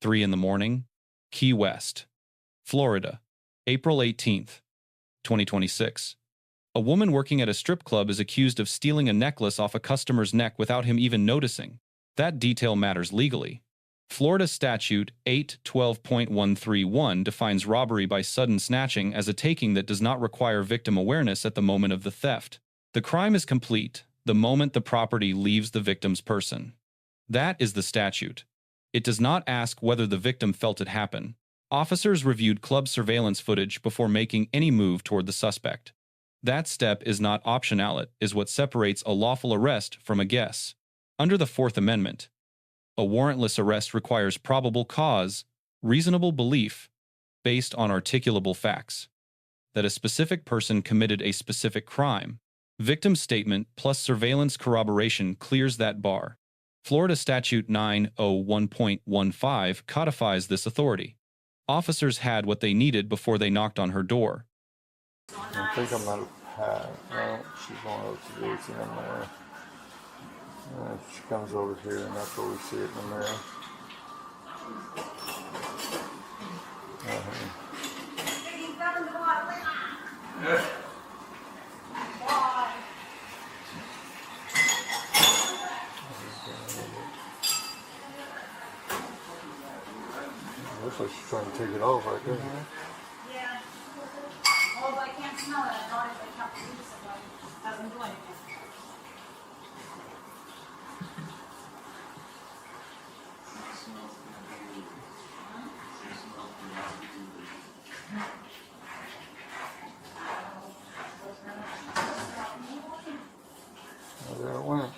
3 in the morning, Key West, Florida, April 18th, 2026. A woman working at a strip club is accused of stealing a necklace off a customer's neck without him even noticing. That detail matters legally. Florida Statute 812.131 defines robbery by sudden snatching as a taking that does not require victim awareness at the moment of the theft. The crime is complete the moment the property leaves the victim's person. That is the statute. It does not ask whether the victim felt it happen. Officers reviewed club surveillance footage before making any move toward the suspect. That step is not optional. It is what separates a lawful arrest from a guess. Under the Fourth Amendment, a warrantless arrest requires probable cause, reasonable belief, based on articulable facts, that a specific person committed a specific crime. Victim statement plus surveillance corroboration clears that bar. Florida Statute 901.15 codifies this authority. Officers had what they needed before they knocked on her door. I think I'm not had. No, she's going over to the 18 in the mirror. She comes over here, and that's where we see it in the mirror. Looks like she's trying to take it off right there. Yeah. Well, I can't smell it. I thought if I kept it, it doesn't do anything. Well, there it went.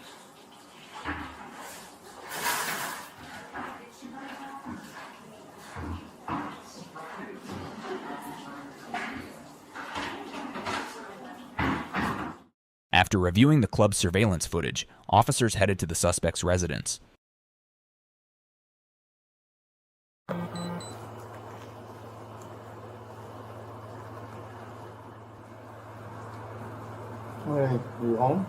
After reviewing the club's surveillance footage, officers headed to the suspect's residence. Hey, you home?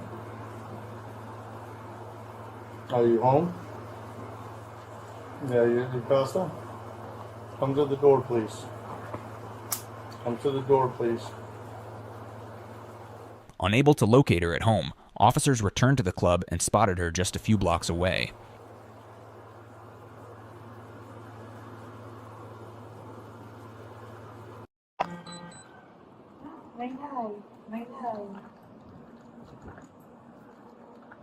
Are you home? Yeah, you Costa? Come to the door, please. Come to the door, please. Unable to locate her at home, officers returned to the club and spotted her just a few blocks away.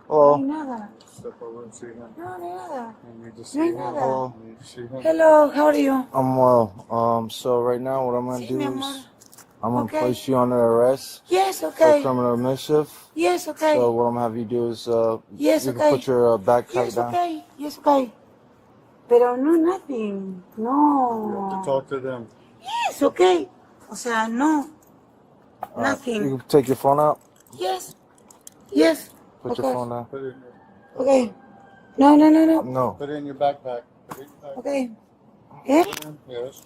Hello. Nada. Step over and see him. No, nada. You need to No see hay him. nada. Hello. You need to see him. Hello, how are you? I'm well. So right now what I'm gonna Sí, do mi is amor. I'm gonna Okay. place you under arrest Yes, for okay. criminal mischief. Yes, okay. So what I'm gonna have you do is Yes, you okay. can put your backpack Yes, down. okay. Yes, okay. Pero no, nothing. You No. have to talk to them. Yes, okay. O sea, no. Nothing. You can take your phone out. Yes. Yes. Put your phone down. Put it in Okay. No, no, no, no. No. Put it in your backpack. Put it in your backpack. Okay. Eh? Yes.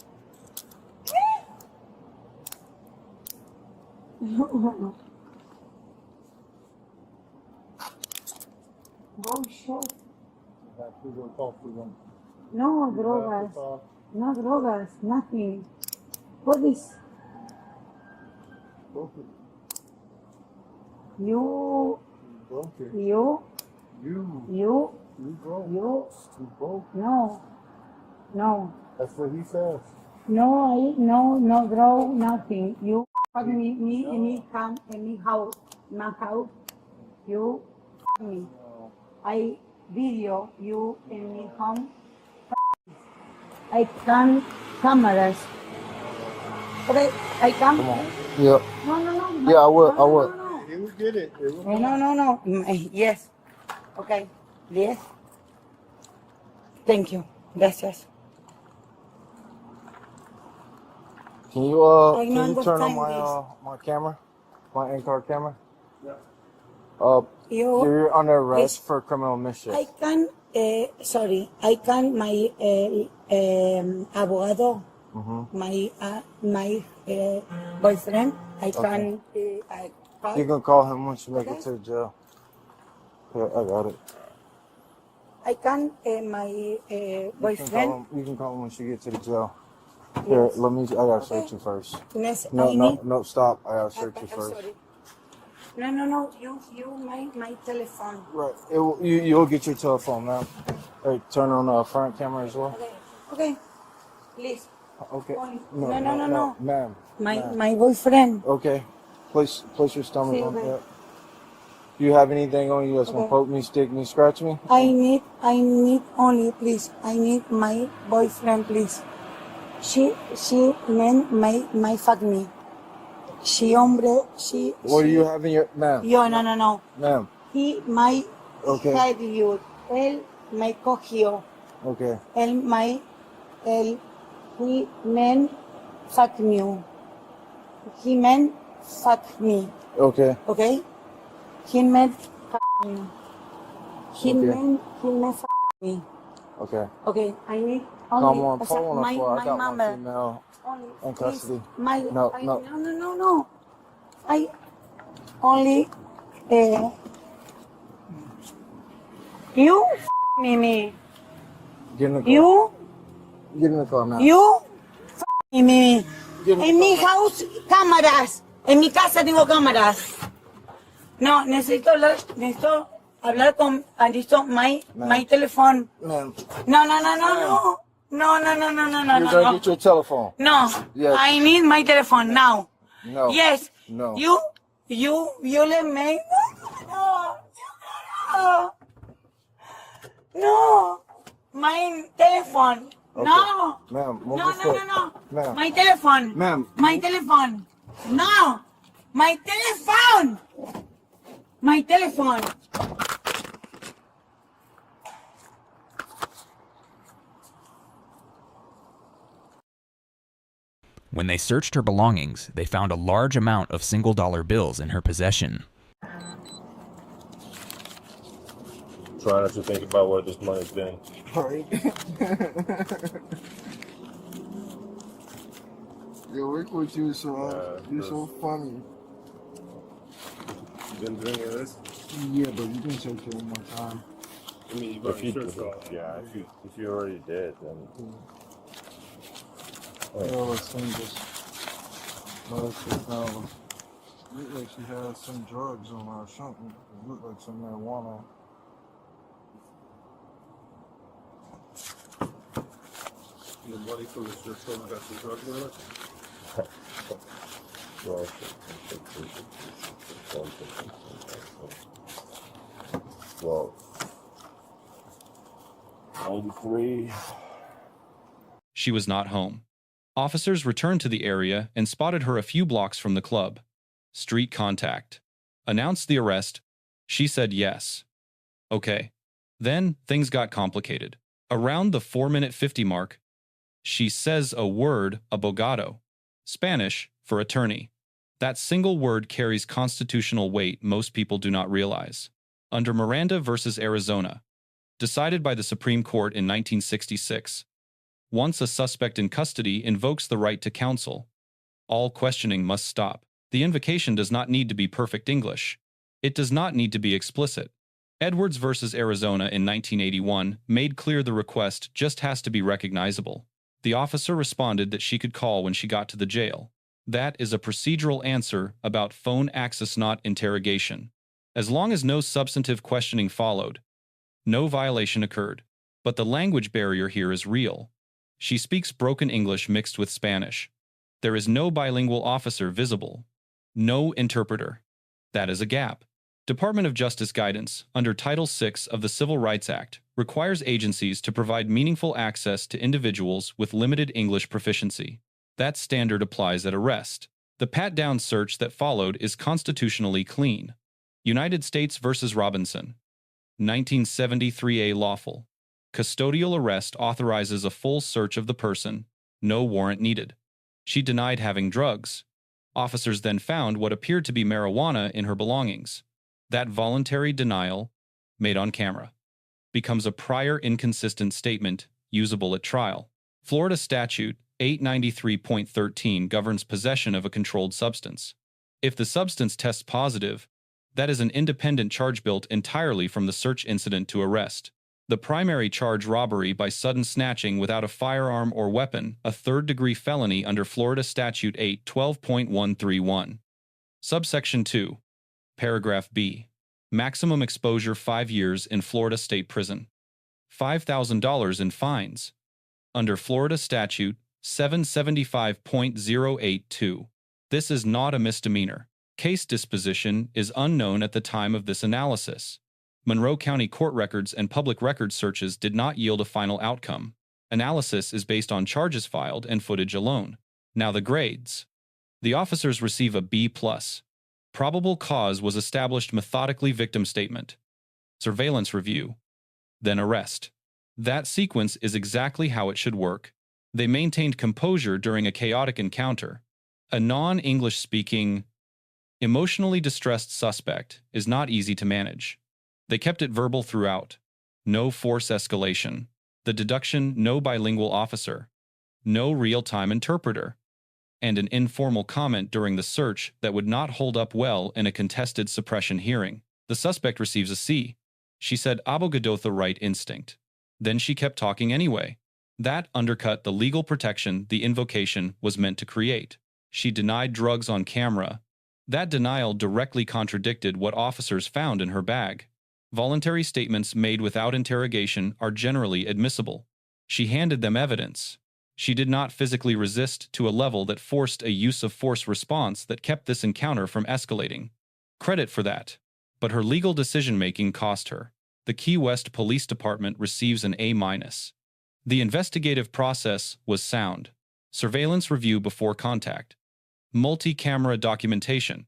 Oh, shit. No No drogas. No drogas. Nothing. What is? You. You. No. No. That's what he says. No draw, nothing. You fuck me, my house. You fuck me. I video you in me home. I can cameras. Okay, I can. Come on. Yep. No. Yeah, I will. No. He will get it. No. Yes. Okay. Yes. Thank you. Gracias. Can you turn on my camera, my in-car camera? Yeah. You're under arrest for criminal mischief. I can. I can. My abogado. Mm-hmm. My boyfriend. I can. You can call him once you make it to the jail. Yeah, I got it. I can, my boyfriend. You can call him when she gets to the jail. Here, let me. I gotta search you first. No, stop. I gotta search you first. Sorry. No. You, my telephone. Right. You'll get your telephone now. Hey, turn on the front camera as well. Okay. Please. Okay. No. Ma'am. My boyfriend. Okay. Place your stomach Sí, on okay. that. Do you have anything on you that's gonna poke me, stick me, scratch me? I need only, please. I need my boyfriend, please. She man, my fuck me. She hombre, she. What do you have in your, ma'am? Yo, no. Ma'am. He, my, Okay. had you. Él me cogió. Okay. He man fuck me. He man fuck me. Okay. Okay? He man fuck me. He Okay. man fuck me. Okay. Okay, I need Come only on, pull on the floor. I got one number. female Only, in custody. please, my, No. No. I only, you me. Get in the car. You, Get in the car now. you me. Get in the En mi car. house, cámaras. En mi casa tengo cámaras. No, necesito hablar con, my telephone. Ma'am. No. You're gonna get your telephone. No, Yes. I need my telephone now. No. Yes. No. You let me. No. My telephone. Okay. No. Ma'am, move your foot. No. Ma'am. My telephone. Ma'am. My telephone. No. My telephone. My telephone. When they searched her belongings, they found a large amount of single-dollar bills in her possession. Try not to think about where this money's been. Right. Yo, work with you, so you're so funny. You been drinking this? Yeah, but you can check it one more time. I mean, you got your shirt off. Yeah, if you already did, then. Yo, let's sing this. Looked like she had some drugs on her or something. It looked like some marijuana. The money from the shirt store got some drugs in it? Well, 93. She was not home. Officers returned to the area and spotted her a few blocks from the club. Street contact. Announced the arrest. She said yes. Okay. Then things got complicated. Around the 4-minute 50 mark, she says a word, abogado, Spanish for attorney. That single word carries constitutional weight most people do not realize. Under Miranda versus Arizona, decided by the Supreme Court in 1966, once a suspect in custody invokes the right to counsel, all questioning must stop. The invocation does not need to be perfect English. It does not need to be explicit. Edwards versus Arizona in 1981 made clear the request just has to be recognizable. The officer responded that she could call when she got to the jail. That is a procedural answer about phone access, not interrogation. As long as no substantive questioning followed, no violation occurred. But the language barrier here is real. She speaks broken English mixed with Spanish. There is no bilingual officer visible. No interpreter. That is a gap. Department of Justice guidance under Title VI of the Civil Rights Act requires agencies to provide meaningful access to individuals with limited English proficiency. That standard applies at arrest. The pat-down search that followed is constitutionally clean. United States versus Robinson. 1973A lawful. Custodial arrest authorizes a full search of the person, no warrant needed. She denied having drugs. Officers then found what appeared to be marijuana in her belongings. That voluntary denial, made on camera, becomes a prior inconsistent statement usable at trial. Florida Statute 893.13 governs possession of a controlled substance. If the substance tests positive, that is an independent charge built entirely from the search incident to arrest. The primary charge, robbery by sudden snatching without a firearm or weapon, a third-degree felony under Florida Statute 812.131. Subsection 2. Paragraph B. Maximum exposure 5 years in Florida State Prison. $5,000 in fines. Under Florida Statute 775.082. This is not a misdemeanor. Case disposition is unknown at the time of this analysis. Monroe County court records and public records searches did not yield a final outcome. Analysis is based on charges filed and footage alone. Now the grades. The officers receive a B+. Probable cause was established methodically. Victim statement. Surveillance review. Then arrest. That sequence is exactly how it should work. They maintained composure during a chaotic encounter. A non-English speaking, emotionally distressed suspect is not easy to manage. They kept it verbal throughout. No force escalation. The deduction, no bilingual officer. No real-time interpreter. And an informal comment during the search that would not hold up well in a contested suppression hearing. The suspect receives a C. She said abogadotha the right instinct. Then she kept talking anyway. That undercut the legal protection the invocation was meant to create. She denied drugs on camera. That denial directly contradicted what officers found in her bag. Voluntary statements made without interrogation are generally admissible. She handed them evidence. She did not physically resist to a level that forced a use of force response that kept this encounter from escalating. Credit for that. But her legal decision-making cost her. The Key West Police Department receives an A-. The investigative process was sound. Surveillance review before contact. Multi-camera documentation.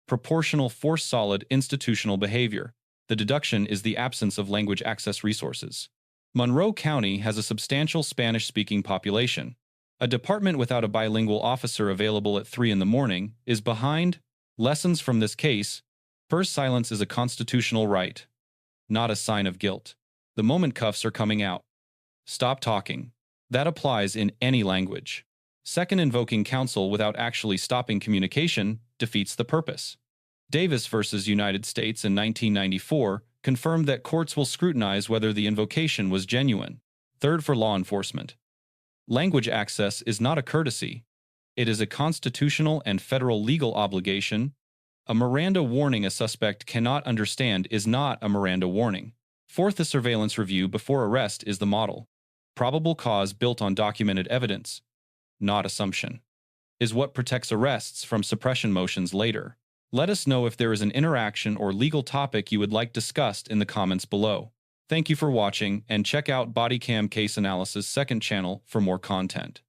Proportional force. Solid institutional behavior. The deduction is the absence of language access resources. Monroe County has a substantial Spanish-speaking population. A department without a bilingual officer available at 3 in the morning is behind. Lessons from this case. First, silence is a constitutional right, not a sign of guilt. The moment cuffs are coming out. Stop talking. That applies in any language. Second, invoking counsel without actually stopping communication defeats the purpose. Davis versus United States in 1994 confirmed that courts will scrutinize whether the invocation was genuine. Third, for law enforcement. Language access is not a courtesy. It is a constitutional and federal legal obligation. A Miranda warning a suspect cannot understand is not a Miranda warning. Fourth, the surveillance review before arrest is the model. Probable cause built on documented evidence, not assumption, is what protects arrests from suppression motions later. Let us know if there is an interaction or legal topic you would like discussed in the comments below. Thank you for watching, and check out Bodycam Case Analysis' second channel for more content.